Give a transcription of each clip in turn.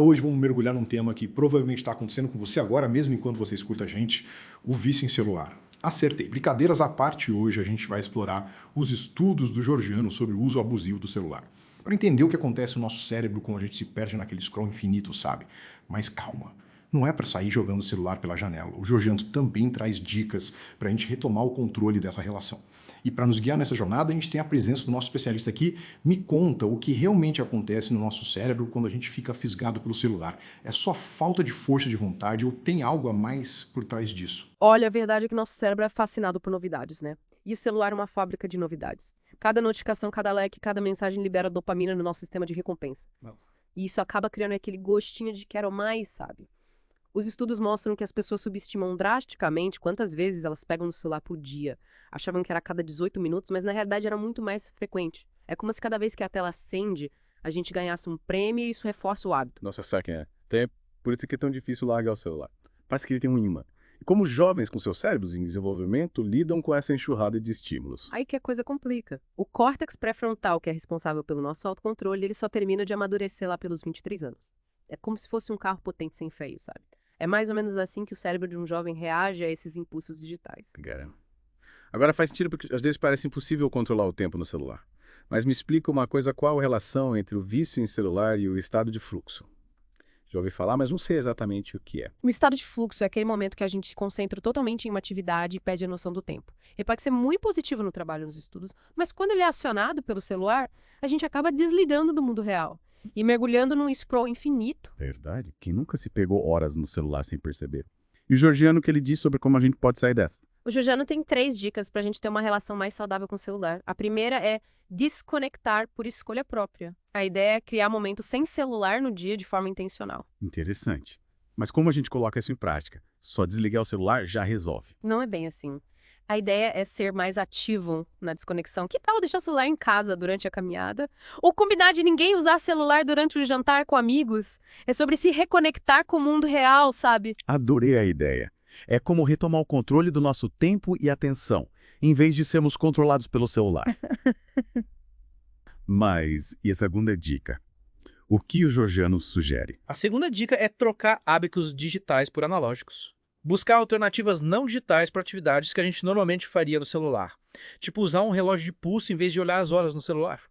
Hoje vamos mergulhar num tema que provavelmente está acontecendo com você agora, mesmo enquanto você escuta a gente, o vício em celular. Acertei. Brincadeiras à parte, hoje a gente vai explorar os estudos do Georgiano sobre o uso abusivo do celular. Para entender o que acontece no nosso cérebro quando a gente se perde naquele scroll infinito, sabe? Mas calma. Não é para sair jogando o celular pela janela. O Georgiano também traz dicas para a gente retomar o controle dessa relação. E para nos guiar nessa jornada, a gente tem a presença do nosso especialista aqui. Me conta o que realmente acontece no nosso cérebro quando a gente fica fisgado pelo celular. É só falta de força de vontade ou tem algo a mais por trás disso? Olha, a verdade é que nosso cérebro é fascinado por novidades, né? E o celular é uma fábrica de novidades. Cada notificação, cada like, cada mensagem libera dopamina no nosso sistema de recompensa. Nossa. E isso acaba criando aquele gostinho de quero mais, sabe? Os estudos mostram que as pessoas subestimam drasticamente quantas vezes elas pegam no celular por dia. Achavam que era a cada 18 minutos, mas na realidade era muito mais frequente. É como se cada vez que a tela acende, a gente ganhasse um prêmio e isso reforça o hábito. Nossa, sabe quem é? Até por isso que é tão difícil largar o celular. Parece que ele tem um imã. E como os jovens com seus cérebros em desenvolvimento lidam com essa enxurrada de estímulos? Aí que a coisa complica. O córtex pré-frontal, que é responsável pelo nosso autocontrole, ele só termina de amadurecer lá pelos 23 anos. É como se fosse um carro potente sem freio, sabe? É mais ou menos assim que o cérebro de um jovem reage a esses impulsos digitais. Caramba. Agora faz sentido porque às vezes parece impossível controlar o tempo no celular. Mas me explica uma coisa, qual a relação entre o vício em celular e o estado de fluxo? Já ouvi falar, mas não sei exatamente o que é. O estado de fluxo é aquele momento que a gente se concentra totalmente em uma atividade e perde a noção do tempo. Ele pode ser muito positivo no trabalho e nos estudos, mas quando ele é acionado pelo celular, a gente acaba desligando do mundo real e mergulhando num scroll infinito. Verdade? Quem nunca se pegou horas no celular sem perceber? E o Georgiano, o que ele diz sobre como a gente pode sair dessa? O Georgiano tem 3 dicas para a gente ter uma relação mais saudável com o celular. A primeira é desconectar por escolha própria. A ideia é criar momentos sem celular no dia de forma intencional. Interessante. Mas como a gente coloca isso em prática? Só desligar o celular já resolve. Não é bem assim. A ideia é ser mais ativo na desconexão. Que tal deixar o celular em casa durante a caminhada? Ou combinar de ninguém usar celular durante o jantar com amigos? É sobre se reconectar com o mundo real, sabe? Adorei a ideia. É como retomar o controle do nosso tempo e atenção, em vez de sermos controlados pelo celular. Mas, e a segunda dica? O que o Georgiano sugere? A segunda dica é trocar hábitos digitais por analógicos. Buscar alternativas não digitais para atividades que a gente normalmente faria no celular. Tipo usar um relógio de pulso em vez de olhar as horas no celular.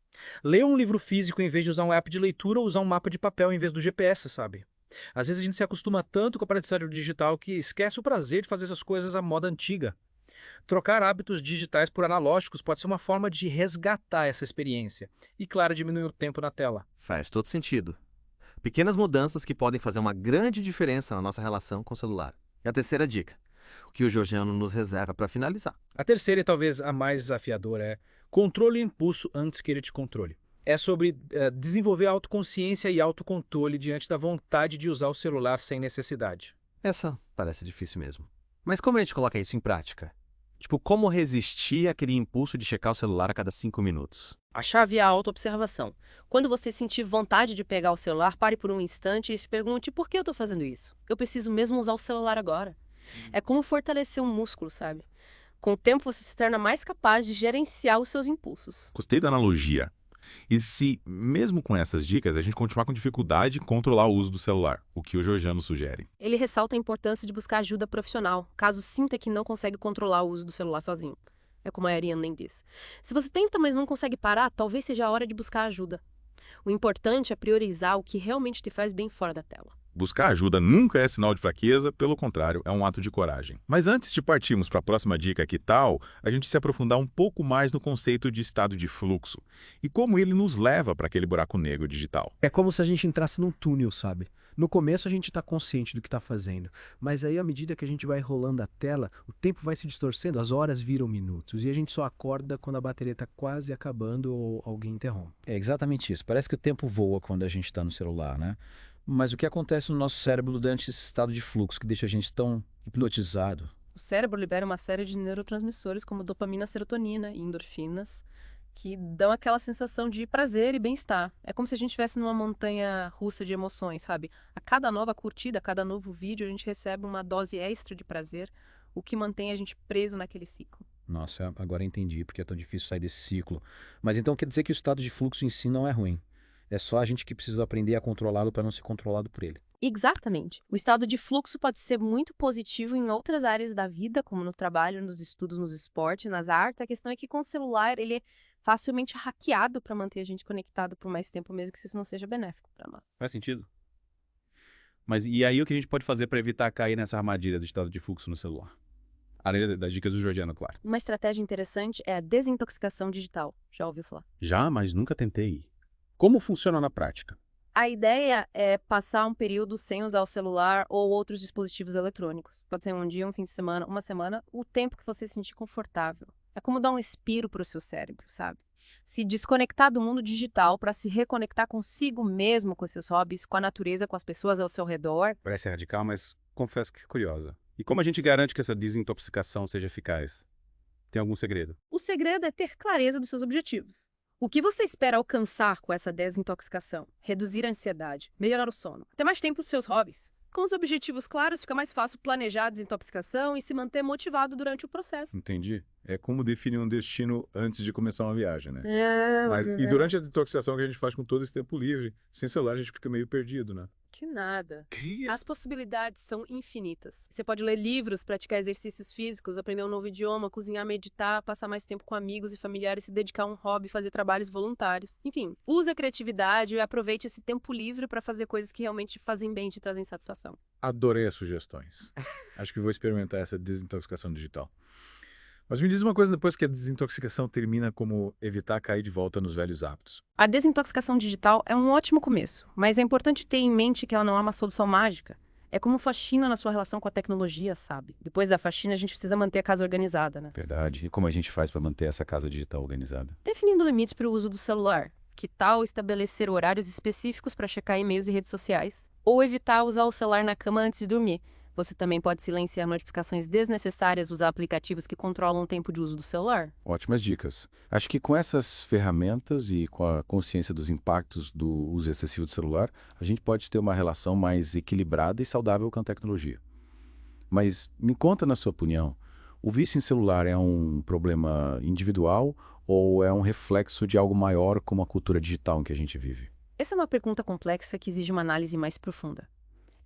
Ler um livro físico em vez de usar um app de leitura ou usar um mapa de papel em vez do GPS, sabe? Às vezes a gente se acostuma tanto com a aprendizagem digital que esquece o prazer de fazer essas coisas à moda antiga. Trocar hábitos digitais por analógicos pode ser uma forma de resgatar essa experiência e, claro, diminuir o tempo na tela. Faz todo sentido. Pequenas mudanças que podem fazer uma grande diferença na nossa relação com o celular. E a terceira dica, o que o Georgiano nos reserva para finalizar. A terceira e talvez a mais desafiadora é controle o impulso antes que ele te controle. É sobre desenvolver autoconsciência e autocontrole diante da vontade de usar o celular sem necessidade. Essa parece difícil mesmo. Mas como a gente coloca isso em prática? Tipo, como resistir àquele impulso de checar o celular a cada 5 minutos? A chave é a autoobservação. Quando você sentir vontade de pegar o celular, pare por um instante e se pergunte por que eu estou fazendo isso? Eu preciso mesmo usar o celular agora. É como fortalecer um músculo, sabe? Com o tempo você se torna mais capaz de gerenciar os seus impulsos. Gostei da analogia. E se, mesmo com essas dicas, a gente continuar com dificuldade em controlar o uso do celular, o que o Georgiano sugere? Ele ressalta a importância de buscar ajuda profissional, caso sinta que não consegue controlar o uso do celular sozinho. É como a Ariane diz. Se você tenta, mas não consegue parar, talvez seja a hora de buscar ajuda. O importante é priorizar o que realmente te faz bem fora da tela. Buscar ajuda nunca é sinal de fraqueza, pelo contrário, é um ato de coragem. Mas antes de partirmos para a próxima dica, que tal a gente se aprofundar um pouco mais no conceito de estado de fluxo e como ele nos leva para aquele buraco negro digital? É como se a gente entrasse num túnel, sabe? No começo a gente está consciente do que está fazendo, mas aí à medida que a gente vai rolando a tela, o tempo vai se distorcendo, as horas viram minutos e a gente só acorda quando a bateria está quase acabando ou alguém interrompe. É exatamente isso. Parece que o tempo voa quando a gente está no celular, né? Mas o que acontece no nosso cérebro durante esse estado de fluxo que deixa a gente tão hipnotizado? O cérebro libera uma série de neurotransmissores como dopamina, serotonina e endorfinas, que dão aquela sensação de prazer e bem-estar. É como se a gente estivesse numa montanha russa de emoções, sabe? A cada nova curtida, a cada novo vídeo, a gente recebe uma dose extra de prazer, o que mantém a gente preso naquele ciclo. Nossa, agora entendi porque é tão difícil sair desse ciclo. Mas então quer dizer que o estado de fluxo em si não é ruim. É só a gente que precisa aprender a controlá-lo para não ser controlado por ele. Exatamente. O estado de fluxo pode ser muito positivo em outras áreas da vida, como no trabalho, nos estudos, nos esportes, nas artes. A questão é que com o celular ele é facilmente hackeado para manter a gente conectado por mais tempo, mesmo que isso não seja benéfico para nós. Faz sentido? Mas e aí o que a gente pode fazer para evitar cair nessa armadilha do estado de fluxo no celular? Além das dicas do Georgiano, claro. Uma estratégia interessante é a desintoxicação digital. Já ouviu falar? Já, mas nunca tentei. Como funciona na prática? A ideia é passar um período sem usar o celular ou outros dispositivos eletrônicos. Pode ser um dia, um fim de semana, uma semana, o tempo que você se sentir confortável. É como dar um respiro para o seu cérebro, sabe? Se desconectar do mundo digital para se reconectar consigo mesmo, com seus hobbies, com a natureza, com as pessoas ao seu redor. Parece radical, mas confesso que é curiosa. E como a gente garante que essa desintoxicação seja eficaz? Tem algum segredo? O segredo é ter clareza dos seus objetivos. O que você espera alcançar com essa desintoxicação? Reduzir a ansiedade, melhorar o sono, ter mais tempo para os seus hobbies. Com os objetivos claros, fica mais fácil planejar a desintoxicação e se manter motivado durante o processo. Entendi. É como definir um destino antes de começar uma viagem, né? E É, durante a desintoxicação que a gente faz com todo esse tempo livre, sem celular a gente fica meio perdido, né? que nada. Que? As possibilidades são infinitas. Você pode ler livros, praticar exercícios físicos, aprender um novo idioma, cozinhar, meditar, passar mais tempo com amigos e familiares, se dedicar a um hobby, fazer trabalhos voluntários. Enfim, use a criatividade e aproveite esse tempo livre para fazer coisas que realmente te fazem bem e te trazem satisfação. Adorei as sugestões. Acho que vou experimentar essa desintoxicação digital. Mas me diz uma coisa depois que a desintoxicação termina, como evitar cair de volta nos velhos hábitos. A desintoxicação digital é um ótimo começo, mas é importante ter em mente que ela não é uma solução mágica. É como faxina na sua relação com a tecnologia, sabe? Depois da faxina, a gente precisa manter a casa organizada, né? Verdade. E como a gente faz para manter essa casa digital organizada? Definindo limites para o uso do celular. Que tal estabelecer horários específicos para checar e-mails e redes sociais? Ou evitar usar o celular na cama antes de dormir. Você também pode silenciar notificações desnecessárias, usar aplicativos que controlam o tempo de uso do celular. Ótimas dicas. Acho que com essas ferramentas e com a consciência dos impactos do uso excessivo do celular, a gente pode ter uma relação mais equilibrada e saudável com a tecnologia. Mas me conta, na sua opinião, o vício em celular é um problema individual ou é um reflexo de algo maior como a cultura digital em que a gente vive? Essa é uma pergunta complexa que exige uma análise mais profunda.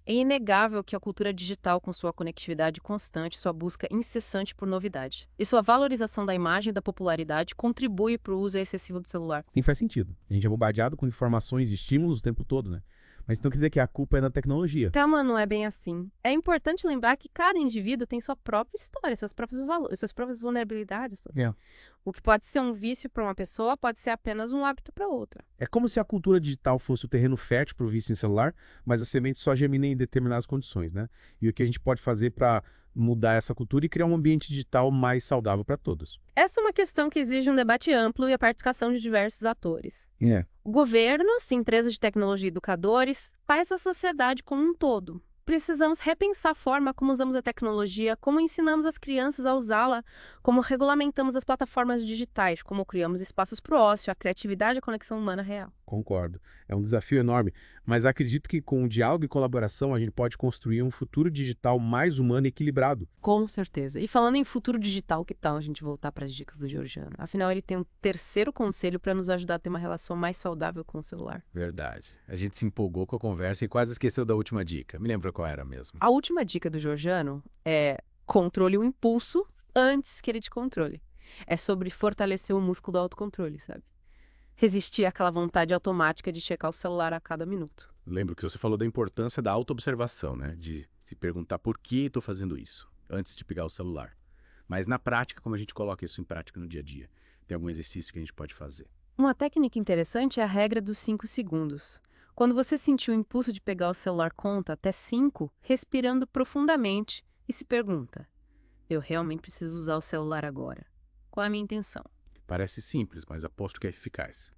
É inegável que a cultura digital, com sua conectividade constante, sua busca incessante por novidade e sua valorização da imagem e da popularidade contribui para o uso excessivo do celular. Sim, faz sentido. A gente é bombardeado com informações e estímulos o tempo todo, né? Mas então quer dizer que a culpa é da tecnologia. Calma, não é bem assim. É importante lembrar que cada indivíduo tem sua própria história, seus próprios valores, suas próprias vulnerabilidades. É. O que pode ser um vício para uma pessoa pode ser apenas um hábito para outra. É como se a cultura digital fosse o terreno fértil para o vício em celular, mas a semente só germina em determinadas condições, né? E o que a gente pode fazer para mudar essa cultura e criar um ambiente digital mais saudável para todos. Essa é uma questão que exige um debate amplo e a participação de diversos atores. É. Governos, empresas de tecnologia e educadores, pais da sociedade como um todo. Precisamos repensar a forma como usamos a tecnologia, como ensinamos as crianças a usá-la, como regulamentamos as plataformas digitais, como criamos espaços para o ócio, a criatividade e a conexão humana real. Concordo. É um desafio enorme, mas acredito que com o diálogo e colaboração a gente pode construir um futuro digital mais humano e equilibrado. Com certeza. E falando em futuro digital, que tal a gente voltar para as dicas do Georgiano? Afinal, ele tem um terceiro conselho para nos ajudar a ter uma relação mais saudável com o celular. Verdade. A gente se empolgou com a conversa e quase esqueceu da última dica. Me lembra qual era mesmo? A última dica do Georgiano é controle o impulso antes que ele te controle. É sobre fortalecer o músculo do autocontrole, sabe? Resistir àquela vontade automática de checar o celular a cada minuto. Lembro que você falou da importância da autoobservação, né? De se perguntar por que estou fazendo isso, antes de pegar o celular. Mas na prática, como a gente coloca isso em prática no dia a dia? Tem algum exercício que a gente pode fazer? Uma técnica interessante é a regra dos 5 segundos. Quando você sentir o impulso de pegar o celular, conta até 5, respirando profundamente e se pergunta: eu realmente preciso usar o celular agora? Qual é a minha intenção? Parece simples, mas aposto que é eficaz.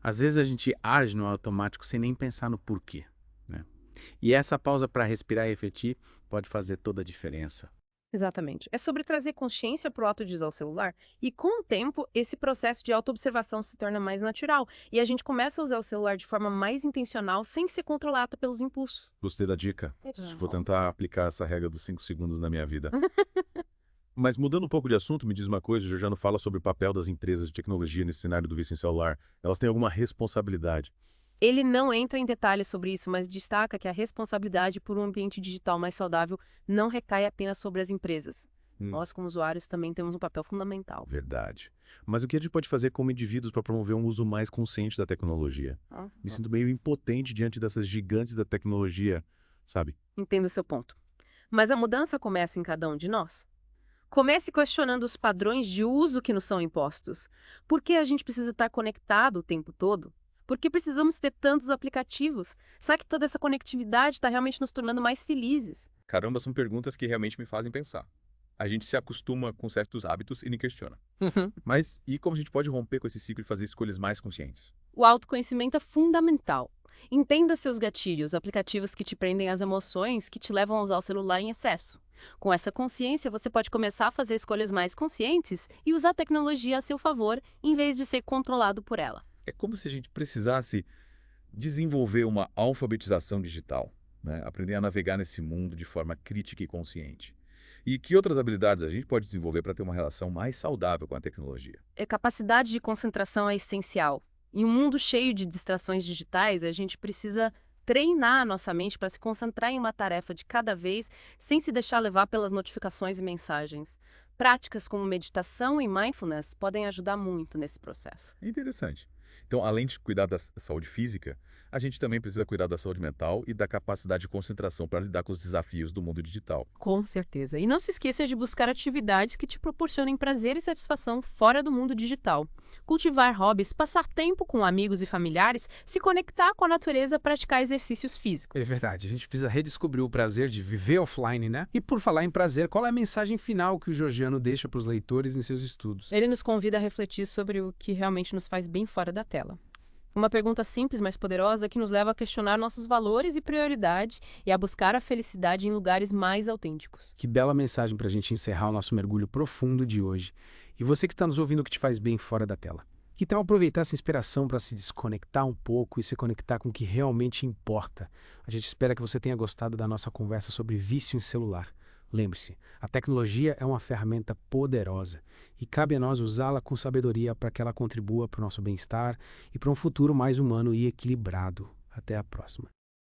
Às vezes a gente age no automático sem nem pensar no porquê, né? E essa pausa para respirar e refletir pode fazer toda a diferença. Exatamente. É sobre trazer consciência para o ato de usar o celular e, com o tempo, esse processo de autoobservação se torna mais natural e a gente começa a usar o celular de forma mais intencional sem ser controlado pelos impulsos. Gostei da dica. Vou tentar aplicar essa regra dos 5 segundos na minha vida. Mas mudando um pouco de assunto, me diz uma coisa, o Georgiano fala sobre o papel das empresas de tecnologia nesse cenário do vício em celular. Elas têm alguma responsabilidade. Ele não entra em detalhes sobre isso, mas destaca que a responsabilidade por um ambiente digital mais saudável não recai apenas sobre as empresas. Nós, como usuários, também temos um papel fundamental. Verdade. Mas o que a gente pode fazer como indivíduos para promover um uso mais consciente da tecnologia? Me sinto meio impotente diante dessas gigantes da tecnologia, sabe? Entendo o seu ponto. Mas a mudança começa em cada um de nós. Comece questionando os padrões de uso que nos são impostos. Por que a gente precisa estar conectado o tempo todo? Por que precisamos ter tantos aplicativos? Será que toda essa conectividade está realmente nos tornando mais felizes? Caramba, são perguntas que realmente me fazem pensar. A gente se acostuma com certos hábitos e nem questiona. Mas e como a gente pode romper com esse ciclo e fazer escolhas mais conscientes? O autoconhecimento é fundamental. Entenda seus gatilhos, aplicativos que te prendem às emoções que te levam a usar o celular em excesso. Com essa consciência, você pode começar a fazer escolhas mais conscientes e usar a tecnologia a seu favor, em vez de ser controlado por ela. É como se a gente precisasse desenvolver uma alfabetização digital, né? Aprender a navegar nesse mundo de forma crítica e consciente. E que outras habilidades a gente pode desenvolver para ter uma relação mais saudável com a tecnologia? A capacidade de concentração é essencial. Em um mundo cheio de distrações digitais, a gente precisa treinar a nossa mente para se concentrar em uma tarefa de cada vez, sem se deixar levar pelas notificações e mensagens. Práticas como meditação e mindfulness podem ajudar muito nesse processo. É interessante. Então, além de cuidar da saúde física, a gente também precisa cuidar da saúde mental e da capacidade de concentração para lidar com os desafios do mundo digital. Com certeza. E não se esqueça de buscar atividades que te proporcionem prazer e satisfação fora do mundo digital. Cultivar hobbies, passar tempo com amigos e familiares, se conectar com a natureza, praticar exercícios físicos. É verdade, a gente precisa redescobrir o prazer de viver offline, né? E por falar em prazer, qual é a mensagem final que o Georgiano deixa para os leitores em seus estudos? Ele nos convida a refletir sobre o que realmente nos faz bem fora da tela. Uma pergunta simples, mas poderosa, que nos leva a questionar nossos valores e prioridades e a buscar a felicidade em lugares mais autênticos. Que bela mensagem para a gente encerrar o nosso mergulho profundo de hoje. E você que está nos ouvindo, o que te faz bem fora da tela? Que tal aproveitar essa inspiração para se desconectar um pouco e se conectar com o que realmente importa? A gente espera que você tenha gostado da nossa conversa sobre vício em celular. Lembre-se, a tecnologia é uma ferramenta poderosa e cabe a nós usá-la com sabedoria para que ela contribua para o nosso bem-estar e para um futuro mais humano e equilibrado. Até a próxima.